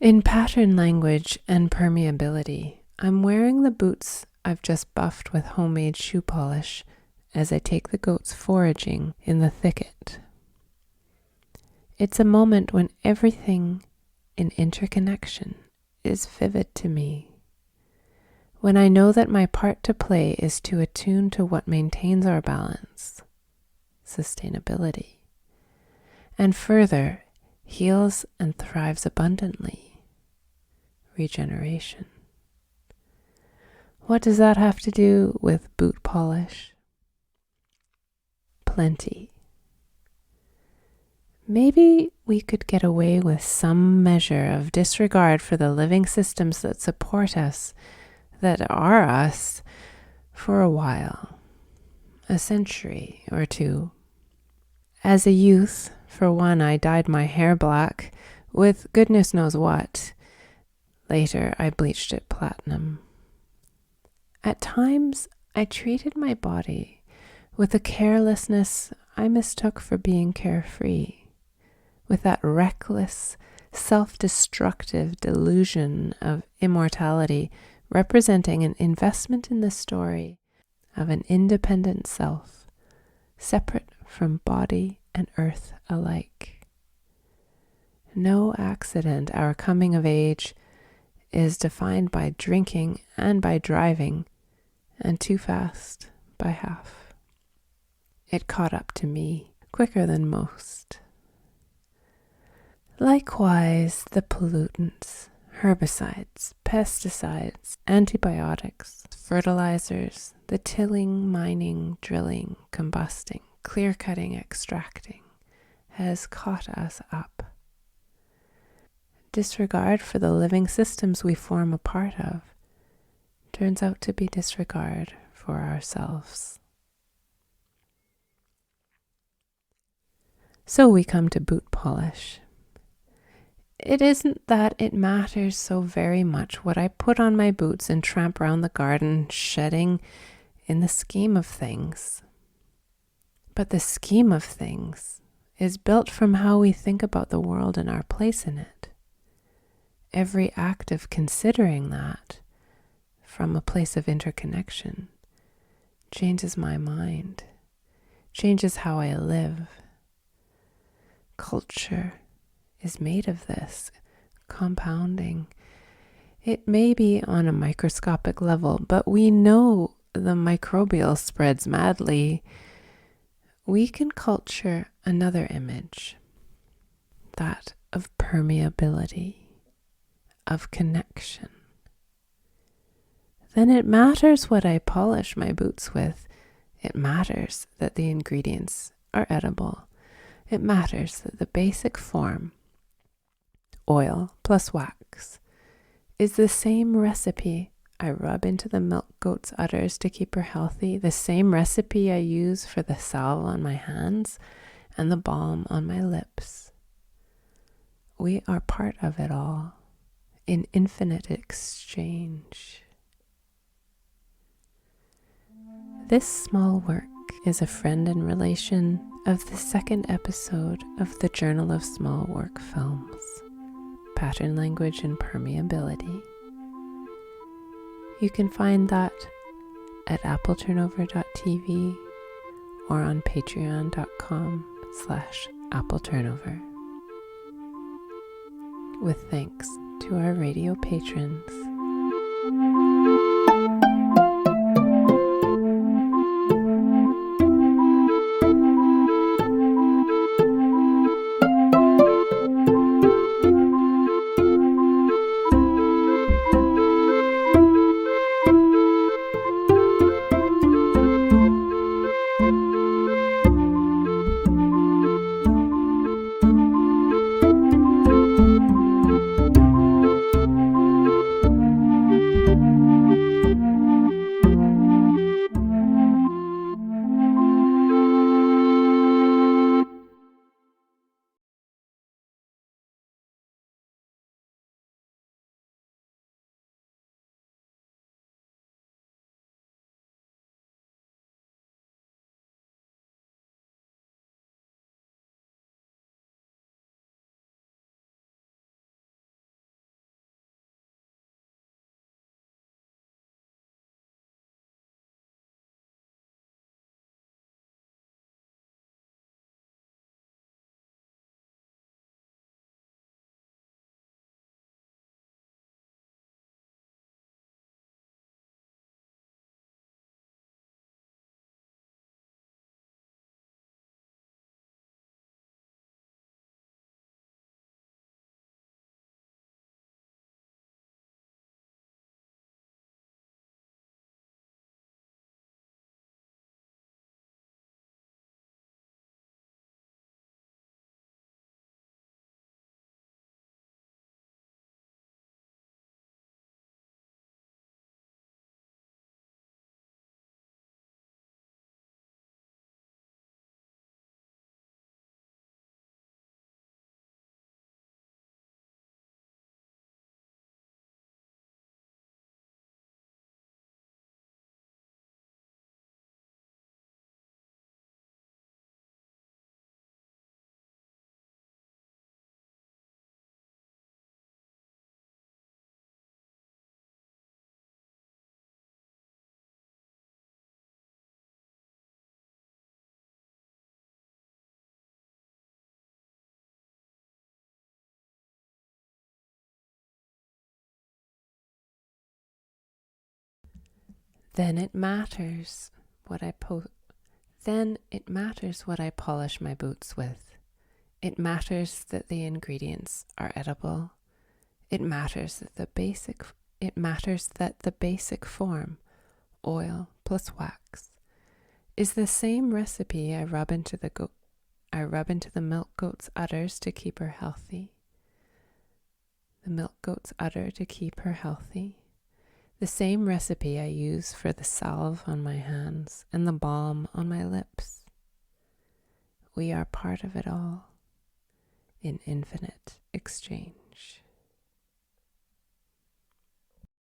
In pattern language and permeability, I'm wearing the boots I've just buffed with homemade shoe polish as I take the goats foraging in the thicket. It's a moment when everything in interconnection is vivid to me. When I know that my part to play is to attune to what maintains our balance, sustainability, and further heals and thrives abundantly, regeneration. What does that have to do with boot polish? Plenty. Maybe we could get away with some measure of disregard for the living systems that support us, that are us, for a while, a century or two. As a youth, for one, I dyed my hair black with goodness knows what. Later, I bleached it platinum. At times, I treated my body with a carelessness I mistook for being carefree, with that reckless, self-destructive delusion of immortality representing an investment in the story of an independent self, separate from body and earth alike. No accident our coming of age is defined by drinking and by driving, and too fast by half. It caught up to me quicker than most. Likewise, the pollutants, herbicides, pesticides, antibiotics, fertilizers, the tilling, mining, drilling, combusting, clear-cutting, extracting, has caught us up. Disregard for the living systems we form a part of turns out to be disregard for ourselves. So we come to boot polish. It isn't that it matters so very much what I put on my boots and tramp round the garden shedding in the scheme of things. But the scheme of things is built from how we think about the world and our place in it. Every act of considering that from a place of interconnection changes my mind, changes how I live. Culture is made of this, compounding. It may be on a microscopic level, but we know the microbial spreads madly. We can culture another image, that of permeability, of connection. Then it matters what I polish my boots with. It matters that the ingredients are edible. It matters that the basic form, oil plus wax, is the same recipe I rub into the milk goat's udders to keep her healthy, the same recipe I use for the salve on my hands and the balm on my lips. We are part of it all, in infinite exchange. This small work is a friend and relation of the second episode of the Journal of Small Work Films, Pattern Language and Permeability. You can find that at appleturnover.tv or on patreon.com/appleturnover. With thanks to our radio patrons. Then it matters what I polish my boots with. It matters that the ingredients are edible. It matters that the basic form, oil plus wax, is the same recipe I rub into the milk goat's udders to keep her healthy. The milk goat's udder to keep her healthy. The same recipe I use for the salve on my hands and the balm on my lips. We are part of it all in infinite exchange.